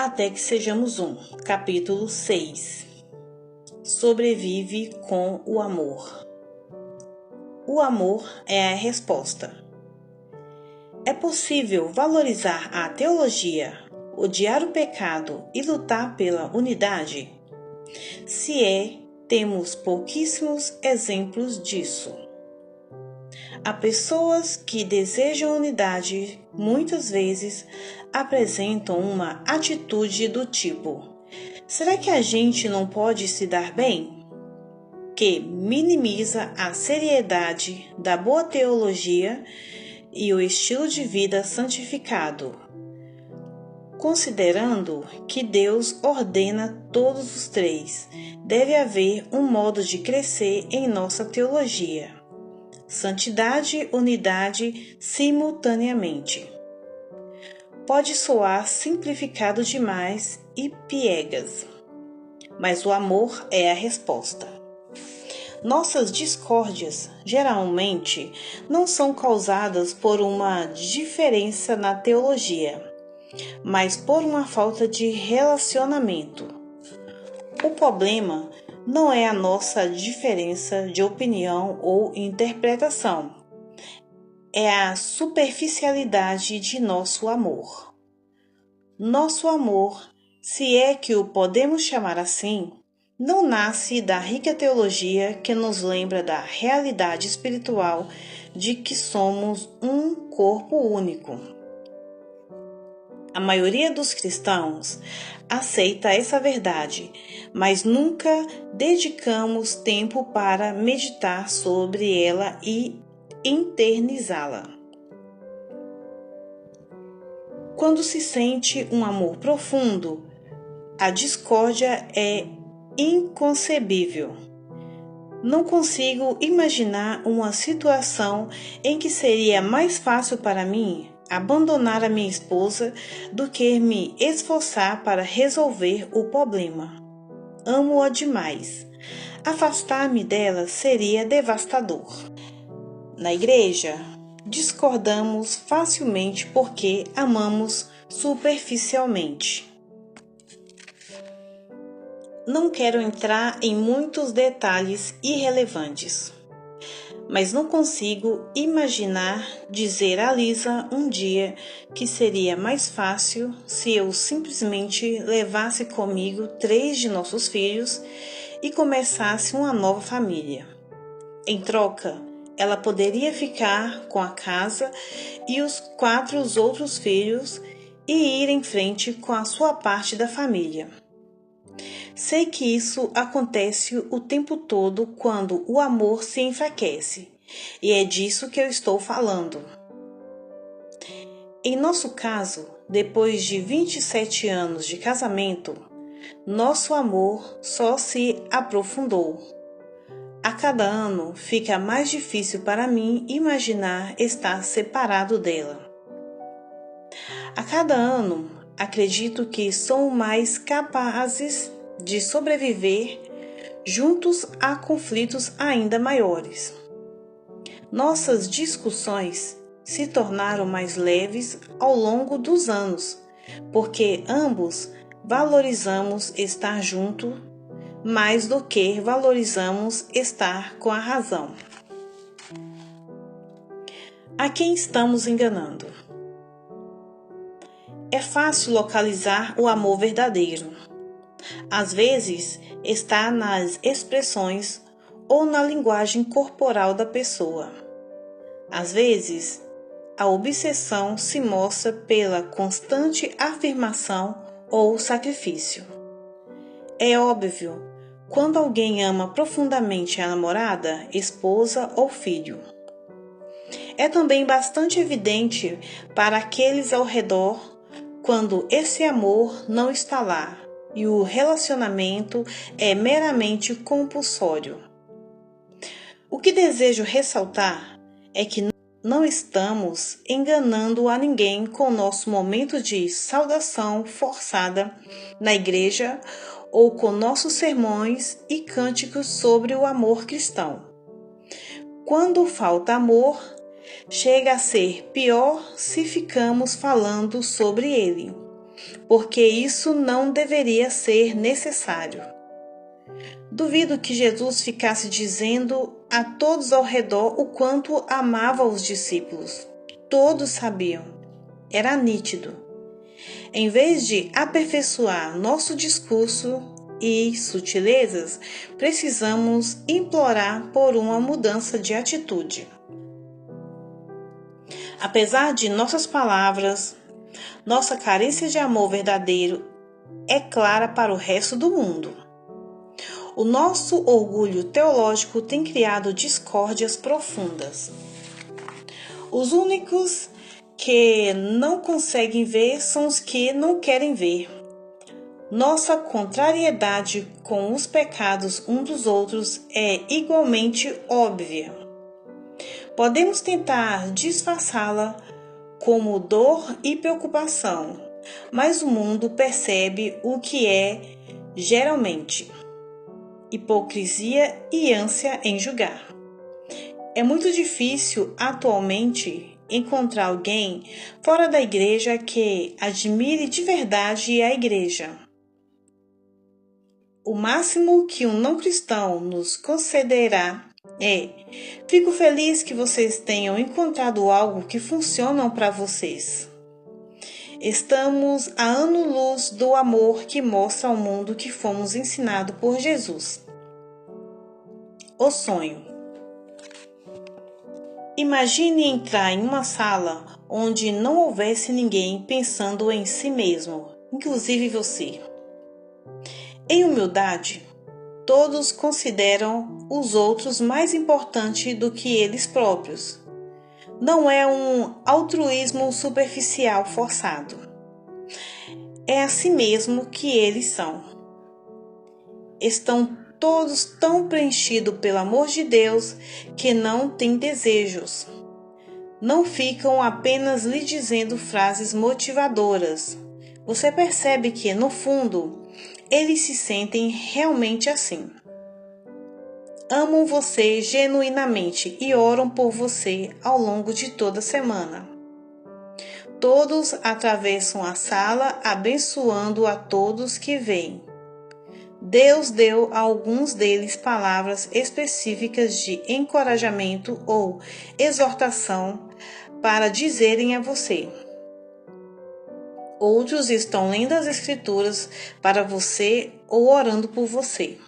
até que sejamos um. Capítulo 6. Sobrevive com o amor. O amor é a resposta. É possível valorizar a teologia, odiar o pecado e lutar pela unidade? Temos pouquíssimos exemplos disso. Há pessoas que desejam unidade, muitas vezes apresentam uma atitude do tipo: será que a gente não pode se dar bem? Que minimiza a seriedade da boa teologia e o estilo de vida santificado, considerando que Deus ordena todos os três. Deve haver um modo de crescer em nossa teologia. Santidade e unidade simultaneamente. Pode soar simplificado demais e piegas, mas o amor é a resposta. Nossas discórdias, geralmente, não são causadas por uma diferença na teologia, mas por uma falta de relacionamento. O problema não é a nossa diferença de opinião ou interpretação, é a superficialidade de nosso amor. Nosso amor, se é que o podemos chamar assim, não nasce da rica teologia que nos lembra da realidade espiritual de que somos um corpo único. A maioria dos cristãos aceita essa verdade, mas nunca dedicamos tempo para meditar sobre ela e internizá-la. Quando se sente um amor profundo, a discórdia é inconcebível. Não consigo imaginar uma situação em que seria mais fácil para mim abandonar a minha esposa do que me esforçar para resolver o problema. Amo-a demais. Afastar-me dela seria devastador. Na igreja, discordamos facilmente porque amamos superficialmente. Não quero entrar em muitos detalhes irrelevantes, mas não consigo imaginar dizer a Lisa um dia que seria mais fácil se eu simplesmente levasse comigo 3 de nossos filhos e começasse uma nova família. Em troca, ela poderia ficar com a casa e os 4 outros filhos e ir em frente com a sua parte da família. Sei que isso acontece o tempo todo quando o amor se enfraquece, e é disso que eu estou falando. Em nosso caso, depois de 27 anos de casamento, nosso amor só se aprofundou. A cada ano fica mais difícil para mim imaginar estar separado dela. A cada ano, acredito que somos mais capazes de sobreviver juntos a conflitos ainda maiores. Nossas discussões se tornaram mais leves ao longo dos anos, porque ambos valorizamos estar juntos mais do que valorizamos estar com a razão. A quem estamos enganando? É fácil localizar o amor verdadeiro. Às vezes, está nas expressões ou na linguagem corporal da pessoa. Às vezes, a obsessão se mostra pela constante afirmação ou sacrifício. É óbvio quando alguém ama profundamente a namorada, esposa ou filho. É também bastante evidente para aqueles ao redor quando esse amor não está lá e o relacionamento é meramente compulsório. O que desejo ressaltar é que não estamos enganando a ninguém com nosso momento de saudação forçada na igreja ou com nossos sermões e cânticos sobre o amor cristão. Quando falta amor, chega a ser pior se ficamos falando sobre ele. porque isso não deveria ser necessário. Duvido que Jesus ficasse dizendo a todos ao redor o quanto amava os discípulos. Todos sabiam. Era nítido. Em vez de aperfeiçoar nosso discurso e sutilezas, precisamos implorar por uma mudança de atitude. Apesar de nossas palavras, nossa carência de amor verdadeiro é clara para o resto do mundo. O nosso orgulho teológico tem criado discórdias profundas. Os únicos que não conseguem ver são os que não querem ver. Nossa contrariedade com os pecados uns dos outros é igualmente óbvia. Podemos tentar disfarçá-la como dor e preocupação, mas o mundo percebe o que é geralmente hipocrisia e ânsia em julgar. É muito difícil atualmente encontrar alguém fora da igreja que admire de verdade a igreja. O máximo que um não cristão nos concederá é: fico feliz que vocês tenham encontrado algo que funciona para vocês. Estamos a ano-luz do amor que mostra ao mundo que fomos ensinados por Jesus. O sonho. Imagine entrar em uma sala onde não houvesse ninguém pensando em si mesmo, inclusive você. Em humildade, todos consideram os outros mais importantes do que eles próprios. Não é um altruísmo superficial forçado. É assim mesmo que eles são. Estão todos tão preenchidos pelo amor de Deus que não têm desejos. Não ficam apenas lhe dizendo frases motivadoras. Você percebe que, no fundo, eles se sentem realmente assim. Amam você genuinamente e oram por você ao longo de toda a semana. Todos atravessam a sala abençoando a todos que vêm. Deus deu a alguns deles palavras específicas de encorajamento ou exortação para dizerem a você. Outros estão lendo as Escrituras para você ou orando por você.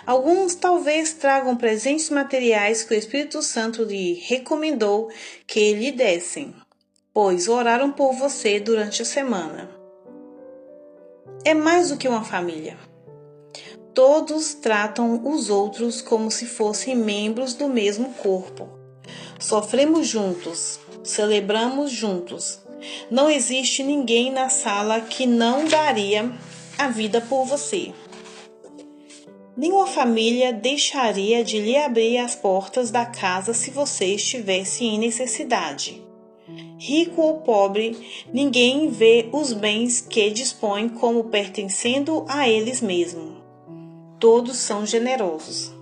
Alguns talvez tragam presentes materiais que o Espírito Santo lhe recomendou que lhe dessem, pois oraram por você durante a semana. É mais do que uma família. Todos tratam os outros como se fossem membros do mesmo corpo. Sofremos juntos, celebramos juntos. Não existe ninguém na sala que não daria a vida por você. Nenhuma família deixaria de lhe abrir as portas da casa se você estivesse em necessidade. Rico ou pobre, ninguém vê os bens que dispõe como pertencendo a eles mesmos. Todos são generosos.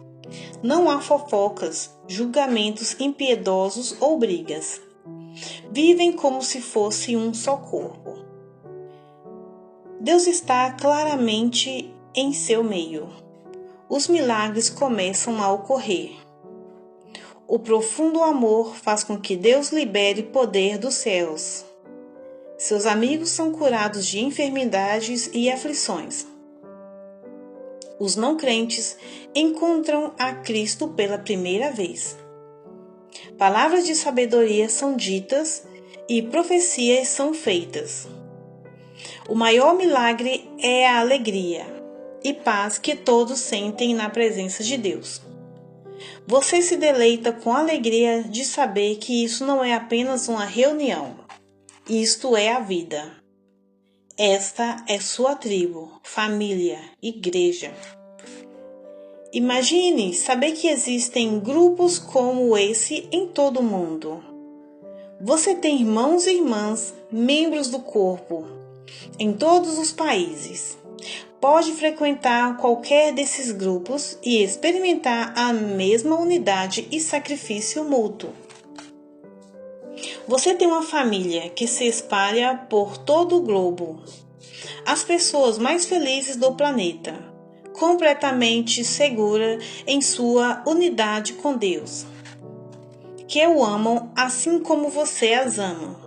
Não há fofocas, julgamentos impiedosos ou brigas. Vivem como se fosse um só corpo. Deus está claramente em seu meio. Os milagres começam a ocorrer. O profundo amor faz com que Deus libere poder dos céus. Seus amigos são curados de enfermidades e aflições. Os não crentes encontram a Cristo pela primeira vez. Palavras de sabedoria são ditas e profecias são feitas. O maior milagre é a alegria e paz que todos sentem na presença de Deus. Você se deleita com a alegria de saber que isso não é apenas uma reunião. Isto é a vida. Esta é sua tribo, família, igreja. Imagine saber que existem grupos como esse em todo o mundo. Você tem irmãos e irmãs, membros do corpo, em todos os países. Pode frequentar qualquer desses grupos e experimentar a mesma unidade e sacrifício mútuo. Você tem uma família que se espalha por todo o globo. As pessoas mais felizes do planeta, completamente segura em sua unidade com Deus, que o amam assim como você as ama.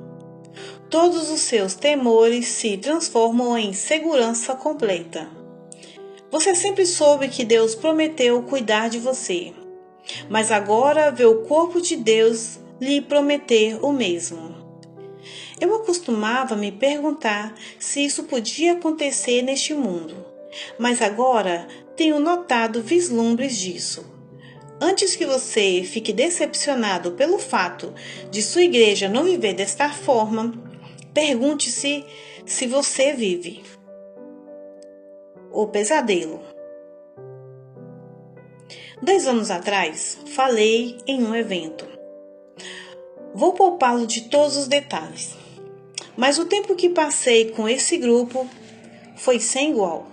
Todos os seus temores se transformam em segurança completa. Você sempre soube que Deus prometeu cuidar de você, mas agora vê o corpo de Deus lhe prometer o mesmo. Eu costumava me perguntar se isso podia acontecer neste mundo, mas agora tenho notado vislumbres disso. Antes que você fique decepcionado pelo fato de sua igreja não viver desta forma, pergunte-se se você vive o pesadelo. 2 anos atrás, falei em um evento. Vou poupá-lo de todos os detalhes, mas o tempo que passei com esse grupo foi sem igual.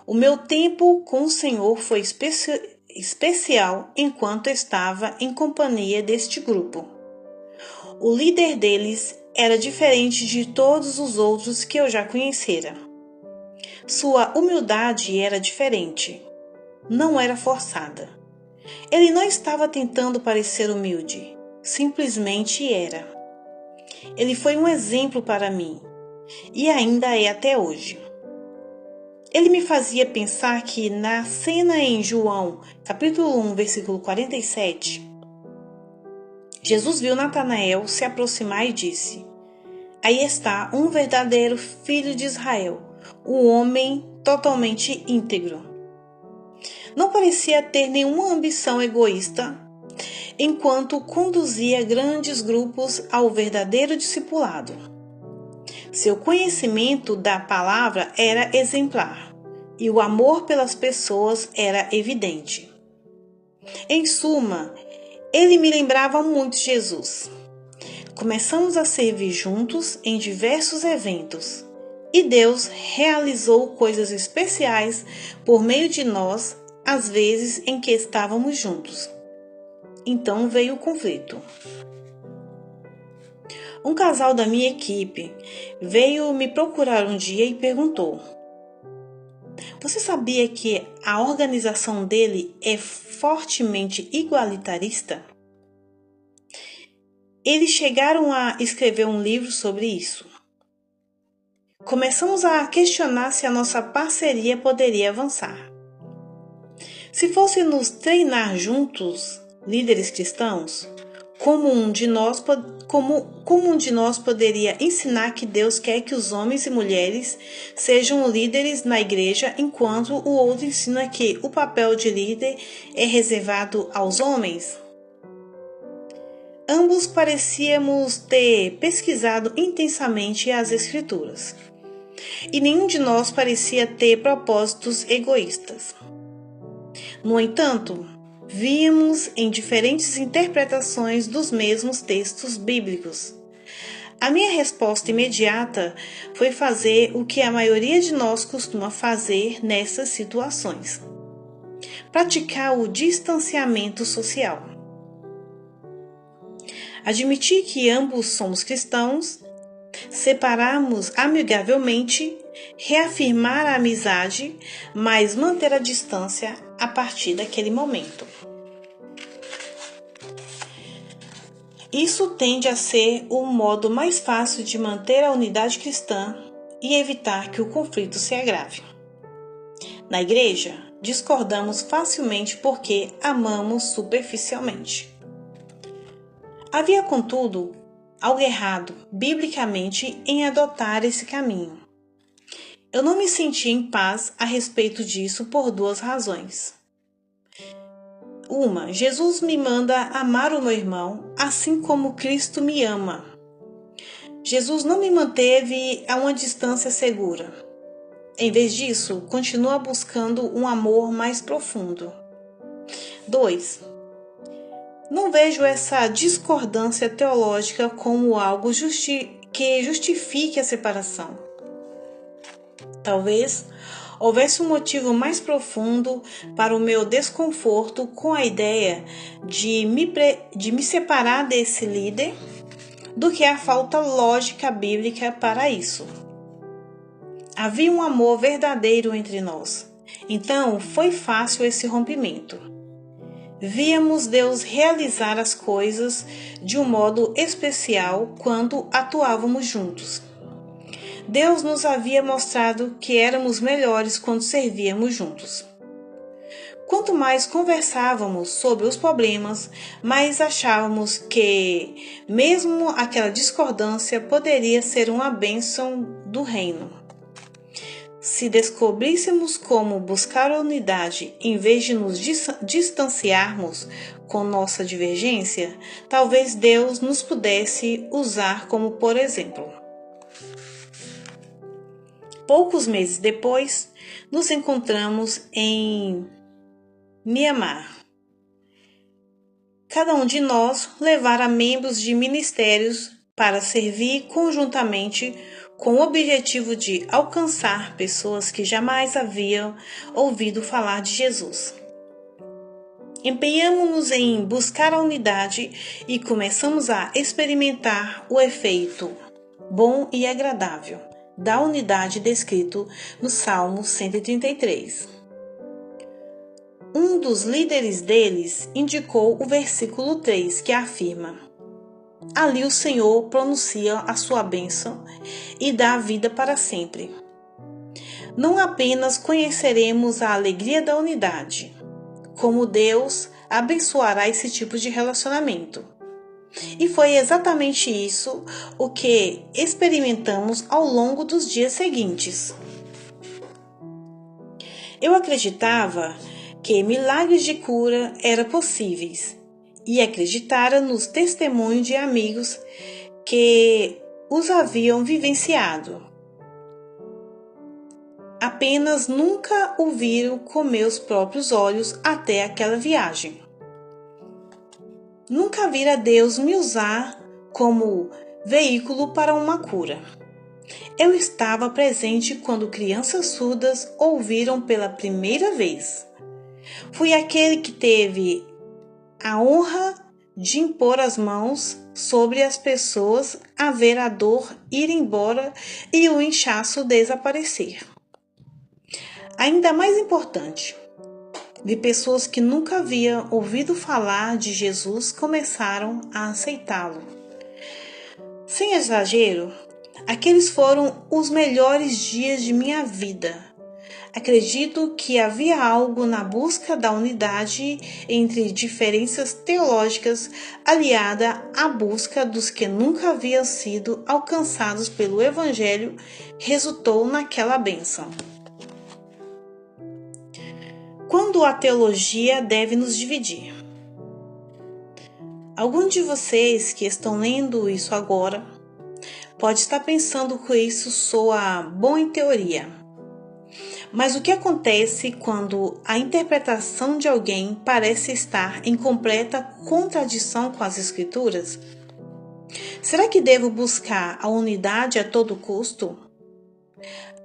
O meu tempo com o Senhor foi especial enquanto estava em companhia deste grupo. O líder deles era diferente de todos os outros que eu já conhecera. Sua humildade era diferente. Não era forçada. Ele não estava tentando parecer humilde. Simplesmente era. Ele foi um exemplo para mim. E ainda é até hoje. Ele me fazia pensar que na cena em João, capítulo 1, versículo 47, Jesus viu Natanael se aproximar e disse: Aí está um verdadeiro filho de Israel, um homem totalmente íntegro. Não parecia ter nenhuma ambição egoísta, enquanto conduzia grandes grupos ao verdadeiro discipulado. Seu conhecimento da palavra era exemplar e o amor pelas pessoas era evidente. Em suma, ele me lembrava muito Jesus. Começamos a servir juntos em diversos eventos e Deus realizou coisas especiais por meio de nós, às vezes em que estávamos juntos. Então veio o conflito. Um casal da minha equipe veio me procurar um dia e perguntou: Você sabia que a organização dele é fortemente igualitarista? Eles chegaram a escrever um livro sobre isso. Começamos a questionar se a nossa parceria poderia avançar. Se fosse nos treinar juntos, líderes cristãos, como um de nós poderia ensinar que Deus quer que os homens e mulheres sejam líderes na igreja, enquanto o outro ensina que o papel de líder é reservado aos homens? Ambos parecíamos ter pesquisado intensamente as Escrituras, e nenhum de nós parecia ter propósitos egoístas. No entanto, víamos em diferentes interpretações dos mesmos textos bíblicos. A minha resposta imediata foi fazer o que a maioria de nós costuma fazer nessas situações: praticar o distanciamento social. Admitir que ambos somos cristãos, separarmos amigavelmente, reafirmar a amizade, mas manter a distância a partir daquele momento. Isso tende a ser o modo mais fácil de manter a unidade cristã e evitar que o conflito se agrave. Na igreja, discordamos facilmente porque amamos superficialmente. Havia, contudo, algo errado, biblicamente, em adotar esse caminho. Eu não me senti em paz a respeito disso por 2 razões. Uma, Jesus me manda amar o meu irmão, assim como Cristo me ama. Jesus não me manteve a uma distância segura. Em vez disso, continua buscando um amor mais profundo. 2. Não vejo essa discordância teológica como algo que justifique a separação. Talvez houvesse um motivo mais profundo para o meu desconforto com a ideia de me separar desse líder do que a falta lógica bíblica para isso. Havia um amor verdadeiro entre nós, então foi fácil esse rompimento. Víamos Deus realizar as coisas de um modo especial quando atuávamos juntos. Deus nos havia mostrado que éramos melhores quando servíamos juntos. Quanto mais conversávamos sobre os problemas, mais achávamos que, mesmo aquela discordância, poderia ser uma bênção do reino. Se descobríssemos como buscar a unidade em vez de nos distanciarmos com nossa divergência, talvez Deus nos pudesse usar como por exemplo. Poucos meses depois, nos encontramos em Mianmar. Cada um de nós levara membros de ministérios para servir conjuntamente com o objetivo de alcançar pessoas que jamais haviam ouvido falar de Jesus. Empenhamo-nos em buscar a unidade e começamos a experimentar o efeito bom e agradável da unidade descrito no Salmo 133. Um dos líderes deles indicou o versículo 3, que afirma: ali o Senhor pronuncia a sua bênção e dá a vida para sempre. Não apenas conheceremos a alegria da unidade, como Deus abençoará esse tipo de relacionamento. E foi exatamente isso o que experimentamos ao longo dos dias seguintes. Eu acreditava que milagres de cura eram possíveis e acreditara nos testemunhos de amigos que os haviam vivenciado. Apenas nunca o viram com meus próprios olhos até aquela viagem. Nunca vira Deus me usar como veículo para uma cura. Eu estava presente quando crianças surdas ouviram pela primeira vez. Fui aquele que teve a honra de impor as mãos sobre as pessoas a ver a dor ir embora e o inchaço desaparecer. Ainda mais importante, vi pessoas que nunca haviam ouvido falar de Jesus começaram a aceitá-lo. Sem exagero, aqueles foram os melhores dias de minha vida. Acredito que havia algo na busca da unidade entre diferenças teológicas aliada à busca dos que nunca haviam sido alcançados pelo Evangelho, resultou naquela bênção. Quando a teologia deve nos dividir? Alguns de vocês que estão lendo isso agora pode estar pensando que isso soa bom em teoria. Mas o que acontece quando a interpretação de alguém parece estar em completa contradição com as Escrituras? Será que devo buscar a unidade a todo custo?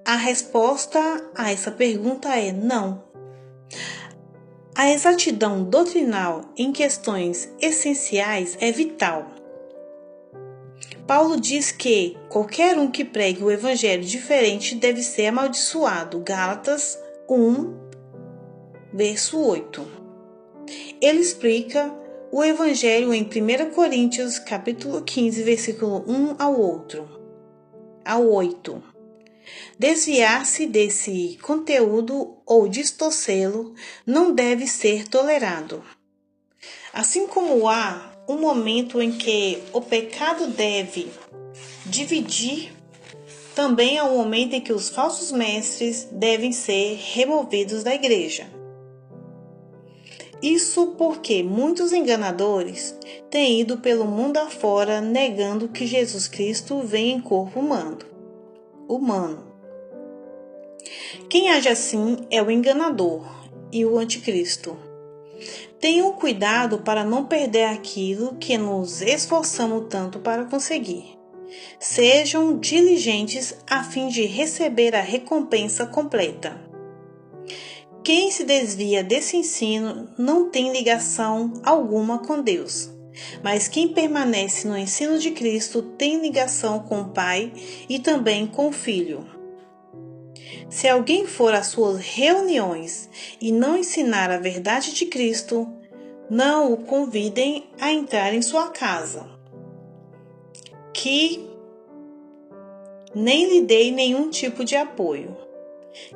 A resposta a essa pergunta é não. A exatidão doutrinal em questões essenciais é vital. Paulo diz que qualquer um que pregue o evangelho diferente deve ser amaldiçoado. Gálatas 1, verso 8. Ele explica o evangelho em 1 Coríntios, capítulo 15, versículo 1 ao 8. Desviar-se desse conteúdo ou distorcê-lo não deve ser tolerado. Assim como há um momento em que o pecado deve dividir, também há um momento em que os falsos mestres devem ser removidos da igreja. Isso porque muitos enganadores têm ido pelo mundo afora negando que Jesus Cristo vem em corpo humano. Quem age assim é o enganador e o anticristo. Tenham cuidado para não perder aquilo que nos esforçamos tanto para conseguir. Sejam diligentes a fim de receber a recompensa completa. Quem se desvia desse ensino não tem ligação alguma com Deus. Mas quem permanece no ensino de Cristo tem ligação com o Pai e também com o Filho. Se alguém for às suas reuniões e não ensinar a verdade de Cristo, não o convidem a entrar em sua casa, que nem lhe dê nenhum tipo de apoio.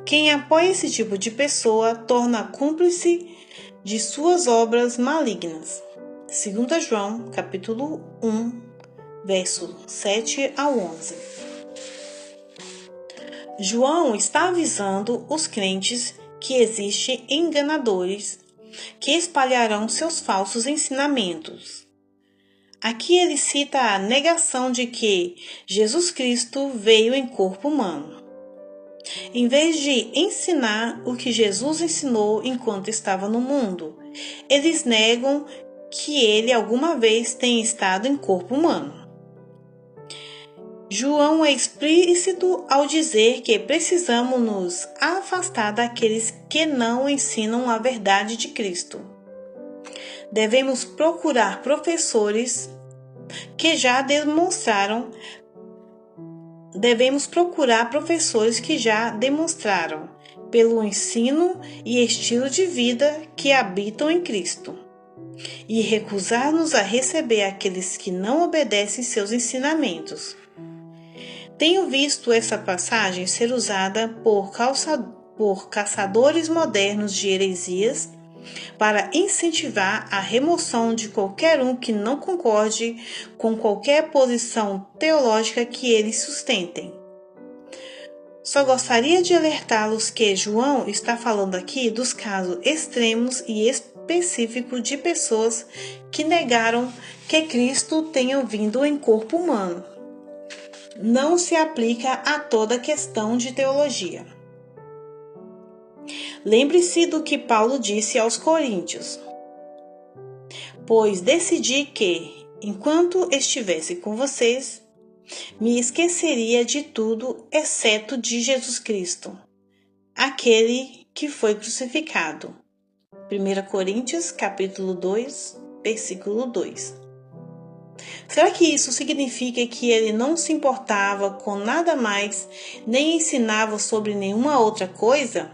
Quem apoia esse tipo de pessoa torna cúmplice de suas obras malignas. 2 João, capítulo 1, verso 7 ao 11. João está avisando os crentes que existem enganadores que espalharão seus falsos ensinamentos. Aqui ele cita a negação de que Jesus Cristo veio em corpo humano. Em vez de ensinar o que Jesus ensinou enquanto estava no mundo, eles negam que ele alguma vez tenha estado em corpo humano. João é explícito ao dizer que precisamos nos afastar daqueles que não ensinam a verdade de Cristo. Devemos procurar professores que já demonstraram pelo ensino e estilo de vida que habitam em Cristo, e recusar-nos a receber aqueles que não obedecem seus ensinamentos. Tenho visto essa passagem ser usada por caçadores modernos de heresias para incentivar a remoção de qualquer um que não concorde com qualquer posição teológica que eles sustentem. Só gostaria de alertá-los que João está falando aqui dos casos extremos e específicos de pessoas que negaram que Cristo tenha vindo em corpo humano. Não se aplica a toda questão de teologia. Lembre-se do que Paulo disse aos Coríntios: pois decidi que, enquanto estivesse com vocês, me esqueceria de tudo exceto de Jesus Cristo, aquele que foi crucificado. 1 Coríntios, capítulo 2, versículo 2. Será que isso significa que ele não se importava com nada mais, nem ensinava sobre nenhuma outra coisa?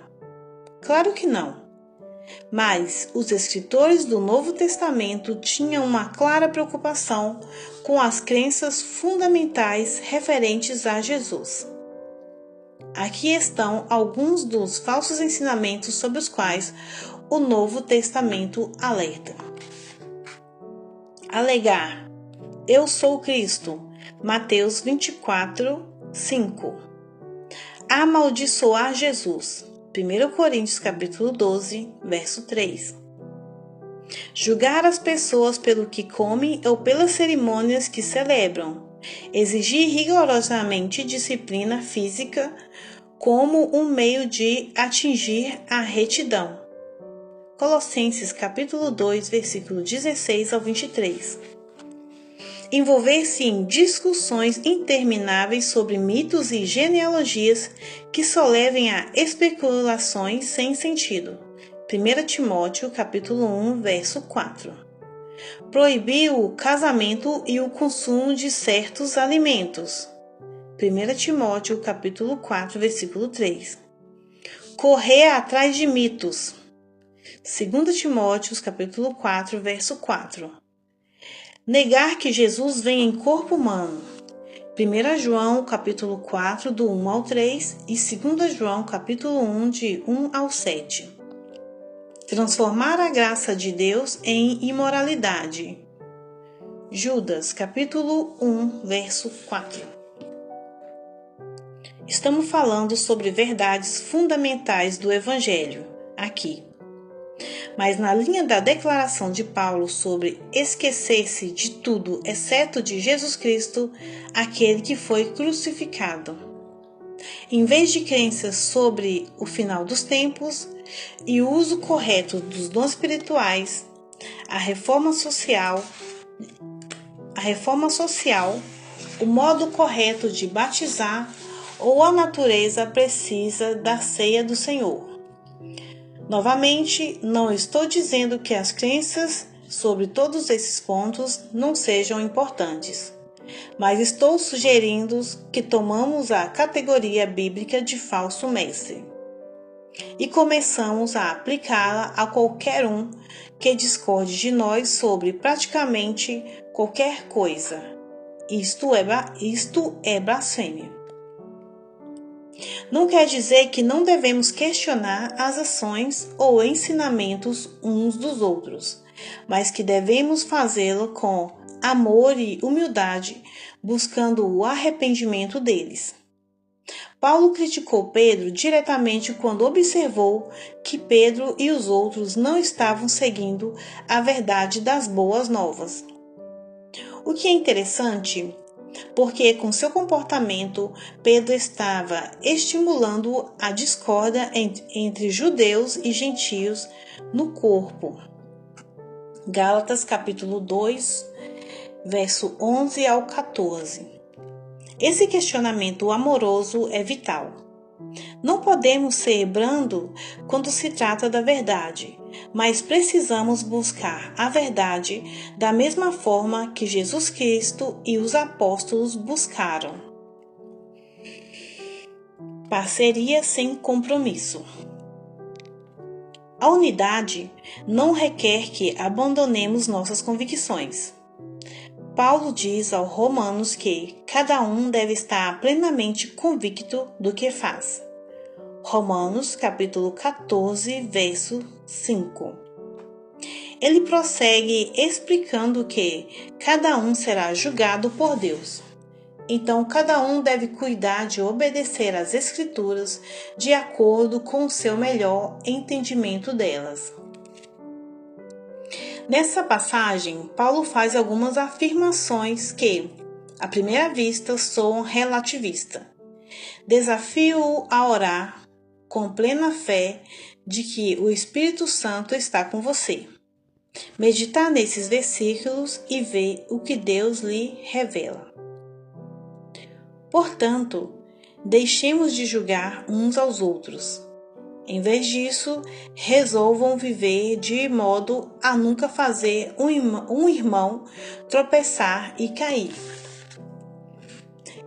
Claro que não. Mas os escritores do Novo Testamento tinham uma clara preocupação com as crenças fundamentais referentes a Jesus. Aqui estão alguns dos falsos ensinamentos sobre os quais o Novo Testamento alerta. Alegar: eu sou Cristo. Mateus 24, 5. Amaldiçoar Jesus. 1 Coríntios capítulo 12, verso 3. Julgar as pessoas pelo que comem ou pelas cerimônias que celebram. Exigir rigorosamente disciplina física como um meio de atingir a retidão. Colossenses capítulo 2, versículo 16 ao 23. Envolver-se em discussões intermináveis sobre mitos e genealogias que só levem a especulações sem sentido. 1 Timóteo, capítulo 1, verso 4. Proibir o casamento e o consumo de certos alimentos. 1 Timóteo, capítulo 4, versículo 3. Correr atrás de mitos. 2 Timóteo, capítulo 4, verso 4. Negar que Jesus vem em corpo humano. 1 João, capítulo 4, do 1 ao 3 e 2 João, capítulo 1, de 1 ao 7. Transformar a graça de Deus em imoralidade. Judas, capítulo 1, verso 4. Estamos falando sobre verdades fundamentais do Evangelho, aqui. Mas na linha da declaração de Paulo sobre esquecer-se de tudo exceto de Jesus Cristo, aquele que foi crucificado. Em vez de crenças sobre o final dos tempos e o uso correto dos dons espirituais, a reforma social, o modo correto de batizar ou a natureza precisa da ceia do Senhor. Novamente, não estou dizendo que as crenças sobre todos esses pontos não sejam importantes, mas estou sugerindo que tomamos a categoria bíblica de falso mestre e começamos a aplicá-la a qualquer um que discorde de nós sobre praticamente qualquer coisa. Isto é blasfêmia. Não quer dizer que não devemos questionar as ações ou ensinamentos uns dos outros, mas que devemos fazê-lo com amor e humildade, buscando o arrependimento deles. Paulo criticou Pedro diretamente quando observou que Pedro e os outros não estavam seguindo a verdade das boas novas. O que é interessante, porque com seu comportamento, Pedro estava estimulando a discórdia entre judeus e gentios no corpo. Gálatas capítulo 2, verso 11 ao 14. Esse questionamento amoroso é vital. Não podemos ser brando quando se trata da verdade, mas precisamos buscar a verdade da mesma forma que Jesus Cristo e os apóstolos buscaram. Parceria sem compromisso. A unidade não requer que abandonemos nossas convicções. Paulo diz aos Romanos que cada um deve estar plenamente convicto do que faz. Romanos capítulo 14, verso 5. Ele prossegue explicando que cada um será julgado por Deus. Então, cada um deve cuidar de obedecer às Escrituras de acordo com o seu melhor entendimento delas. Nessa passagem, Paulo faz algumas afirmações que, à primeira vista, soam relativistas. Desafio-o a orar com plena fé de que o Espírito Santo está com você. Meditar nesses versículos e ver o que Deus lhe revela. Portanto, deixemos de julgar uns aos outros. Em vez disso, resolvam viver de modo a nunca fazer um irmão tropeçar e cair.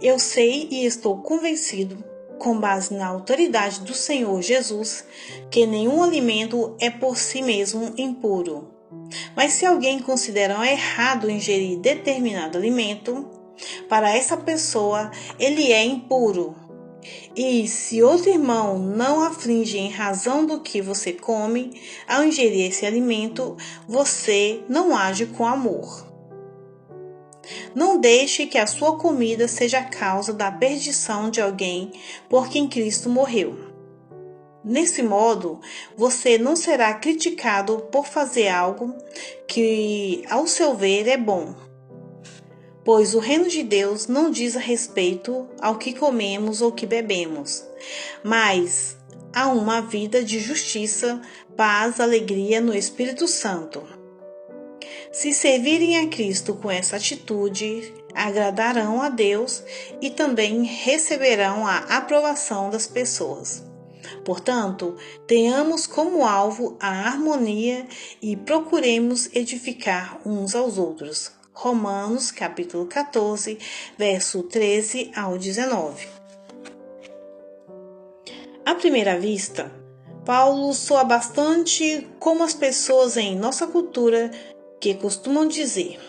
Eu sei e estou convencido, com base na autoridade do Senhor Jesus, que nenhum alimento é por si mesmo impuro. Mas se alguém considera errado ingerir determinado alimento, para essa pessoa ele é impuro. E se outro irmão não aflige em razão do que você come, ao ingerir esse alimento, você não age com amor. Não deixe que a sua comida seja a causa da perdição de alguém por quem Cristo morreu. Nesse modo, você não será criticado por fazer algo que, ao seu ver, é bom. Pois o reino de Deus não diz a respeito ao que comemos ou que bebemos, mas a uma vida de justiça, paz, alegria no Espírito Santo. Se servirem a Cristo com essa atitude, agradarão a Deus e também receberão a aprovação das pessoas. Portanto, tenhamos como alvo a harmonia e procuremos edificar uns aos outros. Romanos, capítulo 14, verso 13 ao 19. À primeira vista, Paulo soa bastante como as pessoas em nossa cultura que costumam dizer: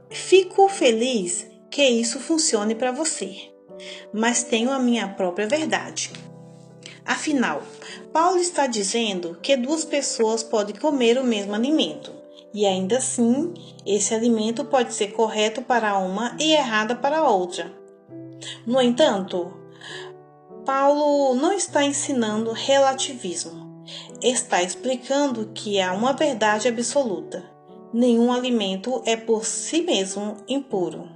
Fico feliz que isso funcione para você, mas tenho a minha própria verdade. Afinal, Paulo está dizendo que duas pessoas podem comer o mesmo alimento. E ainda assim, esse alimento pode ser correto para uma e errado para a outra. No entanto, Paulo não está ensinando relativismo. Está explicando que há uma verdade absoluta. Nenhum alimento é por si mesmo impuro.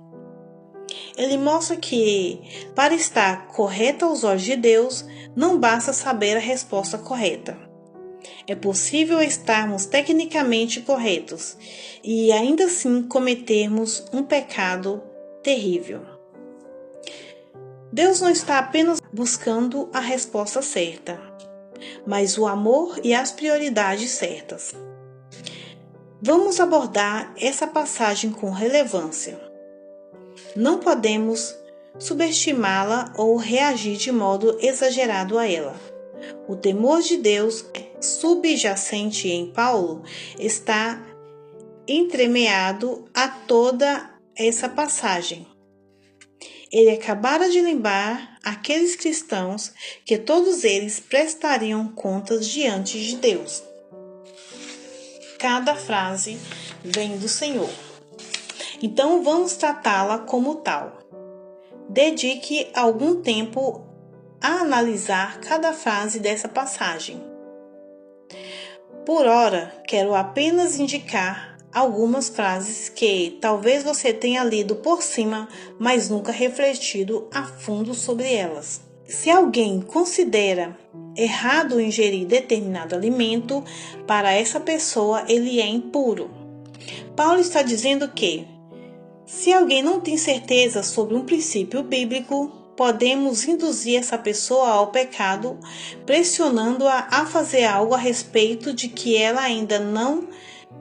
Ele mostra que, para estar correto aos olhos de Deus, não basta saber a resposta correta. É possível estarmos tecnicamente corretos e ainda assim cometermos um pecado terrível. Deus não está apenas buscando a resposta certa, mas o amor e as prioridades certas. Vamos abordar essa passagem com relevância. Não podemos subestimá-la ou reagir de modo exagerado a ela. O temor de Deus subjacente em Paulo está entremeado a toda essa passagem. Ele acabara de lembrar aqueles cristãos que todos eles prestariam contas diante de Deus. Cada frase vem do Senhor. Então vamos tratá-la como tal. Dedique algum tempo a analisar cada frase dessa passagem. Por ora, quero apenas indicar algumas frases que talvez você tenha lido por cima, mas nunca refletido a fundo sobre elas. Se alguém considera errado ingerir determinado alimento, para essa pessoa ele é impuro. Paulo está dizendo que, se alguém não tem certeza sobre um princípio bíblico, podemos induzir essa pessoa ao pecado, pressionando-a a fazer algo a respeito de que ela ainda não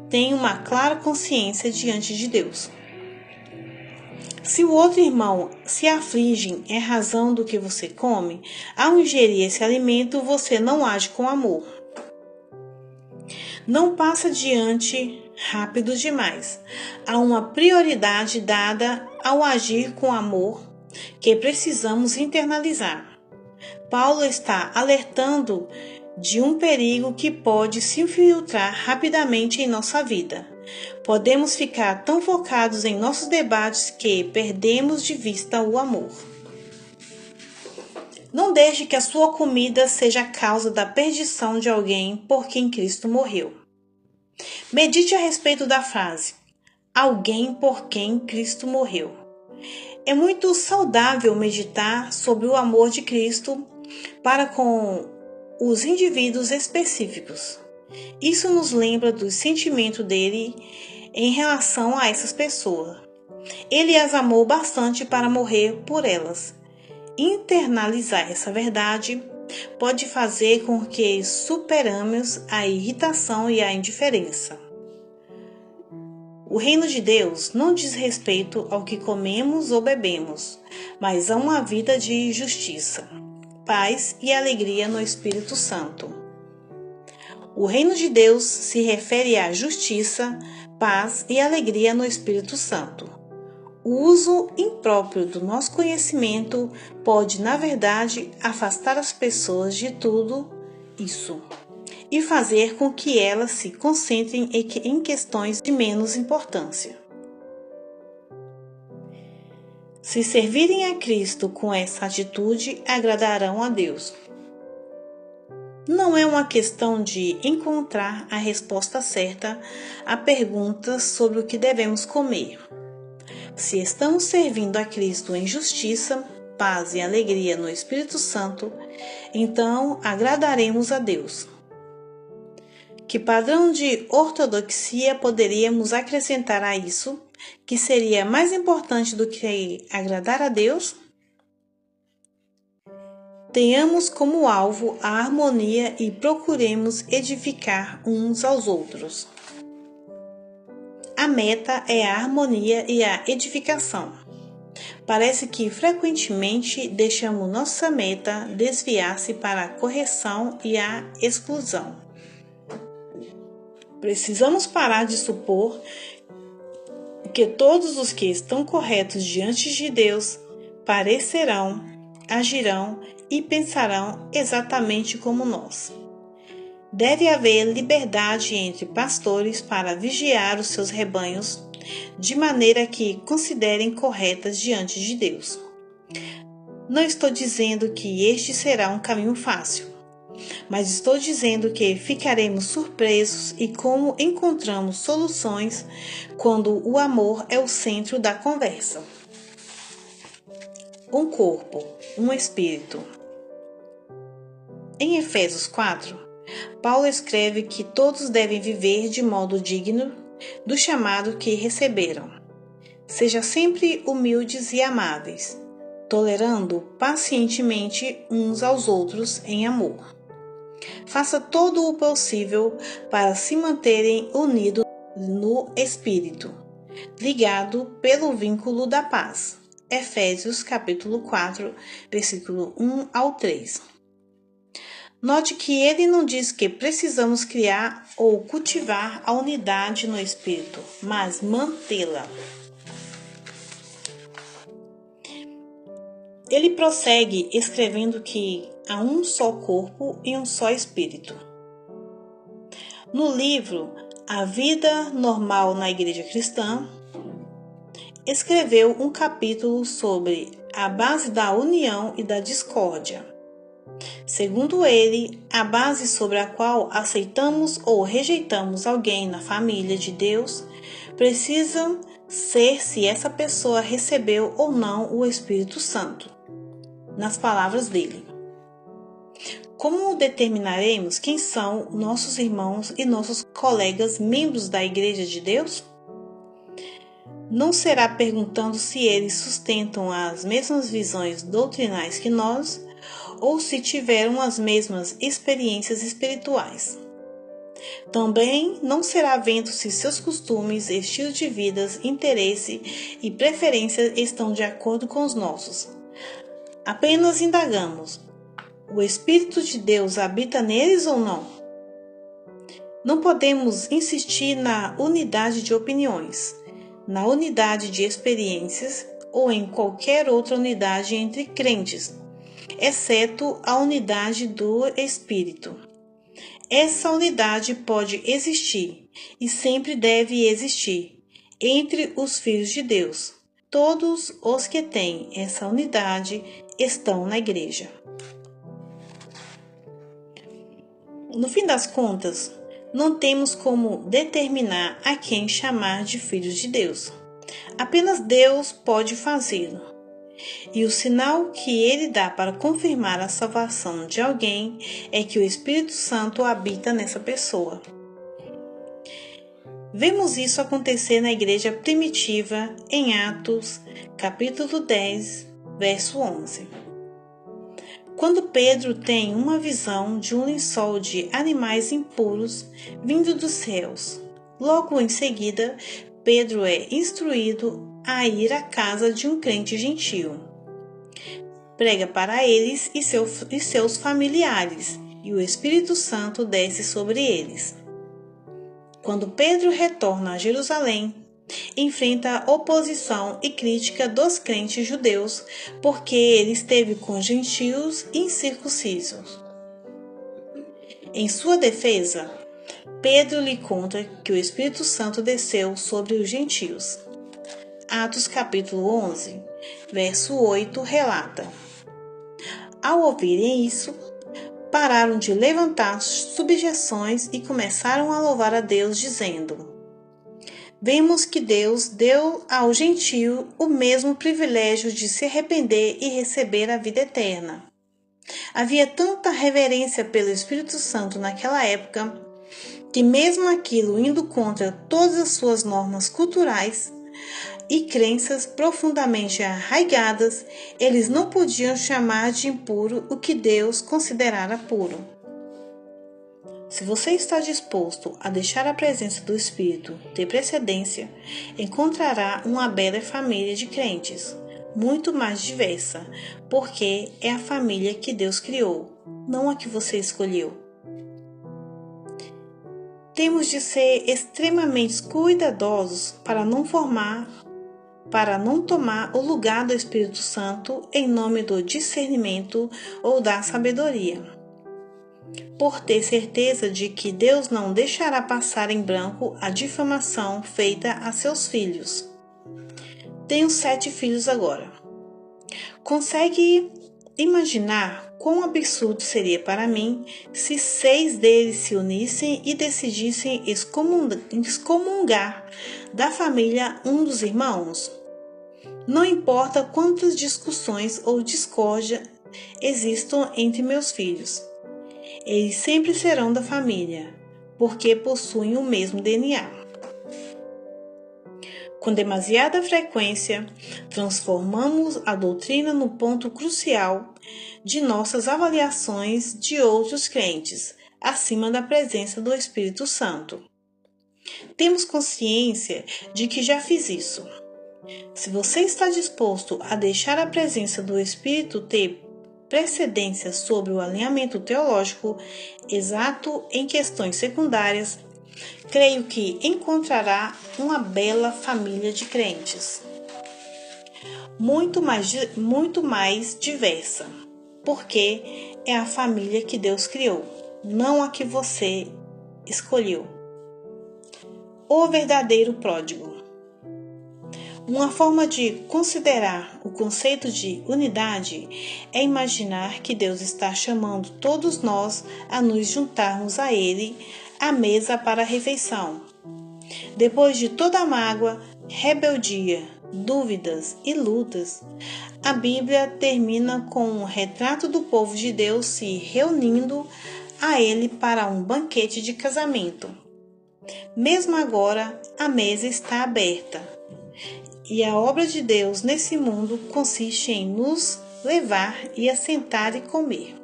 tem uma clara consciência diante de Deus. Se o outro irmão se aflige em razão do que você come, ao ingerir esse alimento, você não age com amor. Não passa adiante rápido demais. Há uma prioridade dada ao agir com amor que precisamos internalizar. Paulo está alertando de um perigo que pode se infiltrar rapidamente em nossa vida. Podemos ficar tão focados em nossos debates que perdemos de vista o amor. Não deixe que a sua comida seja a causa da perdição de alguém por quem Cristo morreu. Medite a respeito da frase, alguém por quem Cristo morreu. É muito saudável meditar sobre o amor de Cristo para com os indivíduos específicos. Isso nos lembra do sentimento dele em relação a essas pessoas. Ele as amou bastante para morrer por elas. Internalizar essa verdade pode fazer com que superemos a irritação e a indiferença. O reino de Deus não diz respeito ao que comemos ou bebemos, mas a uma vida de justiça, paz e alegria no Espírito Santo. O reino de Deus se refere à justiça, paz e alegria no Espírito Santo. O uso impróprio do nosso conhecimento pode, na verdade, afastar as pessoas de tudo isso e fazer com que elas se concentrem em questões de menos importância. Se servirem a Cristo com essa atitude, agradarão a Deus. Não é uma questão de encontrar a resposta certa a perguntas sobre o que devemos comer. Se estamos servindo a Cristo em justiça, paz e alegria no Espírito Santo, então agradaremos a Deus. Que padrão de ortodoxia poderíamos acrescentar a isso, que seria mais importante do que agradar a Deus? Tenhamos como alvo a harmonia e procuremos edificar uns aos outros. A meta é a harmonia e a edificação. Parece que frequentemente deixamos nossa meta desviar-se para a correção e a exclusão. Precisamos parar de supor que todos os que estão corretos diante de Deus parecerão, agirão e pensarão exatamente como nós. Deve haver liberdade entre pastores para vigiar os seus rebanhos, de maneira que considerem corretas diante de Deus. Não estou dizendo que este será um caminho fácil, mas estou dizendo que ficaremos surpresos e como encontramos soluções quando o amor é o centro da conversa. Um corpo, um espírito. Em Efésios 4, Paulo escreve que todos devem viver de modo digno do chamado que receberam. Seja sempre humildes e amáveis, tolerando pacientemente uns aos outros em amor. Faça todo o possível para se manterem unidos no Espírito, ligado pelo vínculo da paz. Efésios capítulo 4, versículo 1 ao 3. Note que ele não diz que precisamos criar ou cultivar a unidade no Espírito, mas mantê-la. Ele prossegue escrevendo que há um só corpo e um só Espírito. No livro A Vida Normal na Igreja Cristã, escreveu um capítulo sobre a base da união e da discórdia. Segundo ele, a base sobre a qual aceitamos ou rejeitamos alguém na família de Deus precisa ser se essa pessoa recebeu ou não o Espírito Santo. Nas palavras dele. Como determinaremos quem são nossos irmãos e nossos colegas membros da Igreja de Deus? Não será perguntando se eles sustentam as mesmas visões doutrinais que nós ou se tiveram as mesmas experiências espirituais. Também não será vendo se seus costumes, estilo de vida, interesse e preferências estão de acordo com os nossos. Apenas indagamos: o Espírito de Deus habita neles ou não? Não podemos insistir na unidade de opiniões, na unidade de experiências ou em qualquer outra unidade entre crentes, exceto a unidade do Espírito. Essa unidade pode existir e sempre deve existir entre os filhos de Deus. Todos os que têm essa unidade estão na igreja. No fim das contas, não temos como determinar a quem chamar de filhos de Deus. Apenas Deus pode fazê-lo. E o sinal que ele dá para confirmar a salvação de alguém é que o Espírito Santo habita nessa pessoa. Vemos isso acontecer na igreja primitiva em Atos, capítulo 10, verso 11. Quando Pedro tem uma visão de um lençol de animais impuros vindo dos céus, logo em seguida, Pedro é instruído a ir à casa de um crente gentio. Prega para eles e seus familiares, e o Espírito Santo desce sobre eles. Quando Pedro retorna a Jerusalém, enfrenta a oposição e crítica dos crentes judeus, porque ele esteve com gentios incircuncisos. Em sua defesa, Pedro lhe conta que o Espírito Santo desceu sobre os gentios. Atos capítulo 11, verso 8 relata: Ao ouvirem isso, pararam de levantar subjeções e começaram a louvar a Deus, dizendo: Vemos que Deus deu ao gentio o mesmo privilégio de se arrepender e receber a vida eterna. Havia tanta reverência pelo Espírito Santo naquela época, que mesmo aquilo indo contra todas as suas normas culturais e crenças profundamente arraigadas, eles não podiam chamar de impuro o que Deus considerara puro. Se você está disposto a deixar a presença do Espírito ter precedência, encontrará uma bela família de crentes, muito mais diversa, porque é a família que Deus criou, não a que você escolheu. Temos de ser extremamente cuidadosos para não tomar o lugar do Espírito Santo em nome do discernimento ou da sabedoria. Por ter certeza de que Deus não deixará passar em branco a difamação feita a seus filhos. Tenho 7 filhos agora. Consegue imaginar quão absurdo seria para mim se 6 deles se unissem e decidissem excomungar da família um dos irmãos? Não importa quantas discussões ou discórdia existam entre meus filhos, eles sempre serão da família, porque possuem o mesmo DNA. Com demasiada frequência, transformamos a doutrina no ponto crucial de nossas avaliações de outros crentes, acima da presença do Espírito Santo. Temos consciência de que já fiz isso. Se você está disposto a deixar a presença do Espírito ter precedência sobre o alinhamento teológico exato em questões secundárias, creio que encontrará uma bela família de crentes, muito mais diversa, porque é a família que Deus criou, não a que você escolheu. O verdadeiro pródigo. Uma forma de considerar o conceito de unidade é imaginar que Deus está chamando todos nós a nos juntarmos a Ele à mesa para a refeição. Depois de toda a mágoa, rebeldia, dúvidas e lutas, a Bíblia termina com um retrato do povo de Deus se reunindo a Ele para um banquete de casamento. Mesmo agora, a mesa está aberta. E a obra de Deus nesse mundo consiste em nos levar e assentar e comer.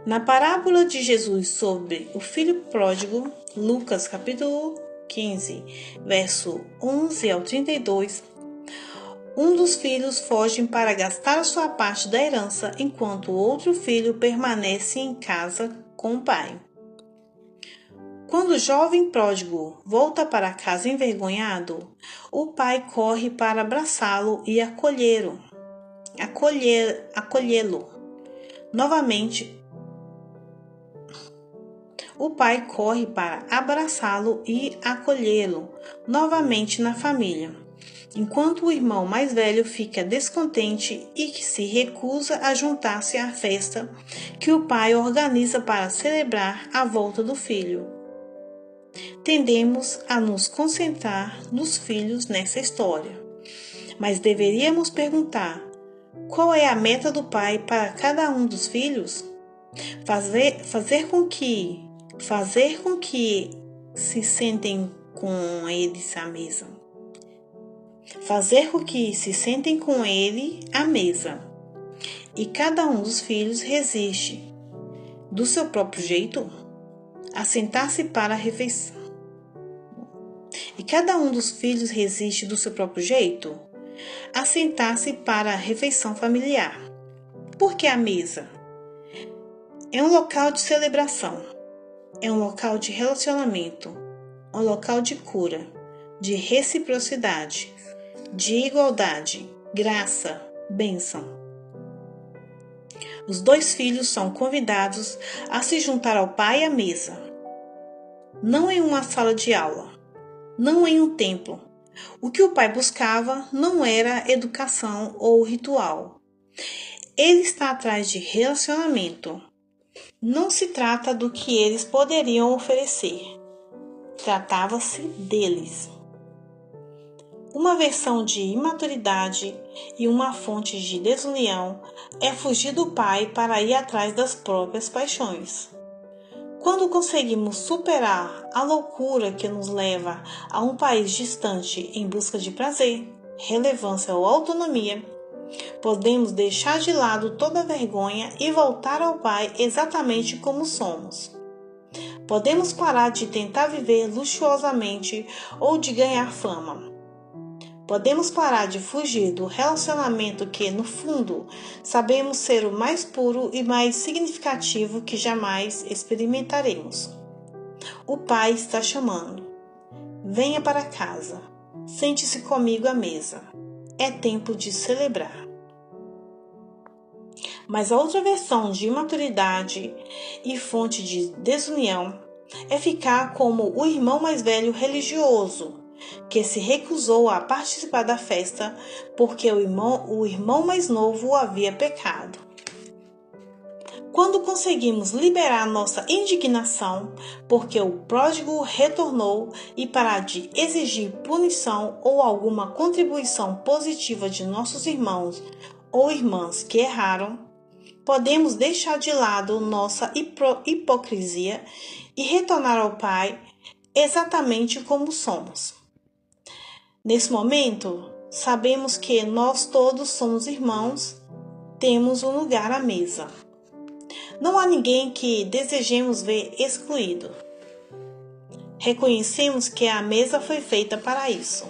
Na parábola de Jesus sobre o filho pródigo, Lucas capítulo 15, verso 11 ao 32, um dos filhos foge para gastar a sua parte da herança, enquanto o outro filho permanece em casa com o pai. Quando o jovem pródigo volta para casa envergonhado, o pai corre para abraçá-lo e acolhê-lo. Novamente, o pai corre para abraçá-lo e acolhê-lo novamente na família, enquanto o irmão mais velho fica descontente e que se recusa a juntar-se à festa que o pai organiza para celebrar a volta do filho. Tendemos a nos concentrar nos filhos nessa história, mas deveríamos perguntar: qual é a meta do pai para cada um dos filhos? Fazer com que se sentem com eles à mesa. Fazer com que se sentem com ele à mesa. E cada um dos filhos resiste, do seu próprio jeito, a sentar-se para a refeição. E cada um dos filhos resiste do seu próprio jeito a sentar-se para a refeição familiar. Porque a mesa é um local de celebração, é um local de relacionamento, um local de cura, de reciprocidade, de igualdade, graça, bênção. Os dois filhos são convidados a se juntar ao pai à mesa, não em uma sala de aula, não em um templo. O que o pai buscava não era educação ou ritual. Ele está atrás de relacionamento. Não se trata do que eles poderiam oferecer. Tratava-se deles. Uma versão de imaturidade e uma fonte de desunião é fugir do pai para ir atrás das próprias paixões. Quando conseguimos superar a loucura que nos leva a um país distante em busca de prazer, relevância ou autonomia, podemos deixar de lado toda a vergonha e voltar ao Pai exatamente como somos. Podemos parar de tentar viver luxuosamente ou de ganhar fama. Podemos parar de fugir do relacionamento que, no fundo, sabemos ser o mais puro e mais significativo que jamais experimentaremos. O Pai está chamando. Venha para casa. Sente-se comigo à mesa. É tempo de celebrar. Mas a outra versão de imaturidade e fonte de desunião é ficar como o irmão mais velho religioso, que se recusou a participar da festa porque o irmão mais novo havia pecado. Quando conseguimos liberar nossa indignação porque o pródigo retornou e parar de exigir punição ou alguma contribuição positiva de nossos irmãos ou irmãs que erraram, podemos deixar de lado nossa hipocrisia e retornar ao Pai exatamente como somos. Nesse momento, sabemos que nós todos somos irmãos, temos um lugar à mesa. Não há ninguém que desejemos ver excluído. reconhecemos que a mesa foi feita para isso.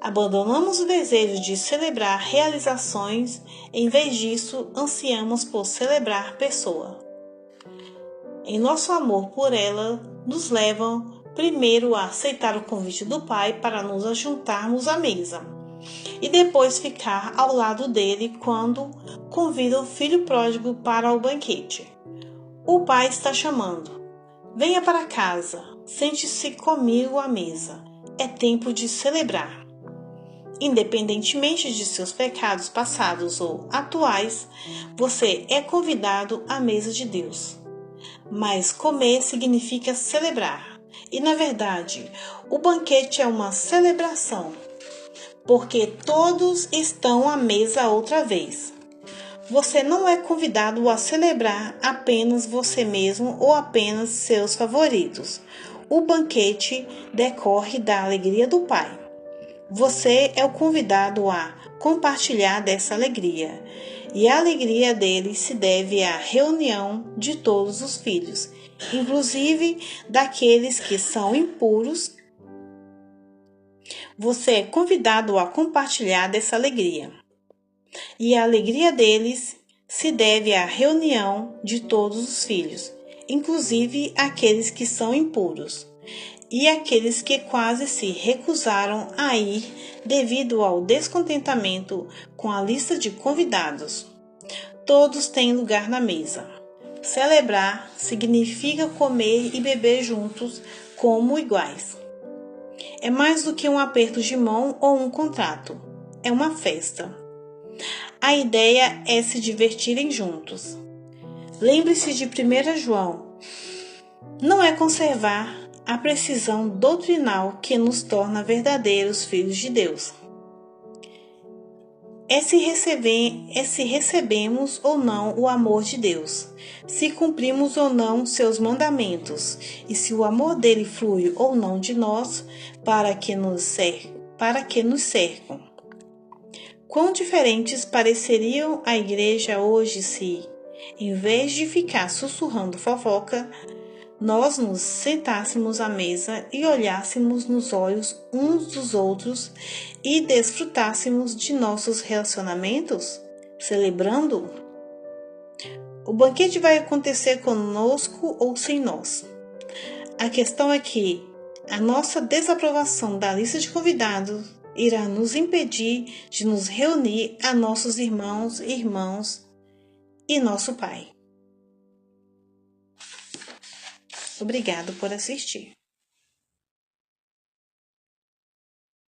Abandonamos o desejo de celebrar realizações, em vez disso, ansiamos por celebrar pessoa. Em nosso amor por ela, nos levam primeiro a aceitar o convite do Pai para nos ajuntarmos à mesa, e depois ficar ao lado dele quando convida o filho pródigo para o banquete. O Pai está chamando. Venha para casa, sente-se comigo à mesa. É tempo de celebrar. Independentemente de seus pecados passados ou atuais, você é convidado à mesa de Deus. Mas comer significa celebrar. E, na verdade, o banquete é uma celebração, porque todos estão à mesa outra vez. Você não é convidado a celebrar apenas você mesmo ou apenas seus favoritos. O banquete decorre da alegria do Pai. Você é o convidado a compartilhar dessa alegria. E a alegria dele se deve à reunião de todos os filhos, inclusive daqueles que são impuros. Você é convidado a compartilhar dessa alegria. E a alegria deles se deve à reunião de todos os filhos, inclusive aqueles que são impuros, e aqueles que quase se recusaram a ir devido ao descontentamento com a lista de convidados. Todos têm lugar na mesa. Celebrar significa comer e beber juntos como iguais. É mais do que um aperto de mão ou um contrato. É uma festa. A ideia é se divertirem juntos. Lembre-se de 1 João. Não é conservar a precisão doutrinal que nos torna verdadeiros filhos de Deus. É se recebemos ou não o amor de Deus, se cumprimos ou não seus mandamentos, e se o amor dele flui ou não de nós para que nos cercam. Quão diferentes pareceriam a igreja hoje se, em vez de ficar sussurrando fofoca, nós nos sentássemos à mesa e olhássemos nos olhos uns dos outros e desfrutássemos de nossos relacionamentos, celebrando? O banquete vai acontecer conosco ou sem nós. A questão é que a nossa desaprovação da lista de convidados irá nos impedir de nos reunir a nossos irmãos e irmãs e nosso Pai. Obrigado por assistir.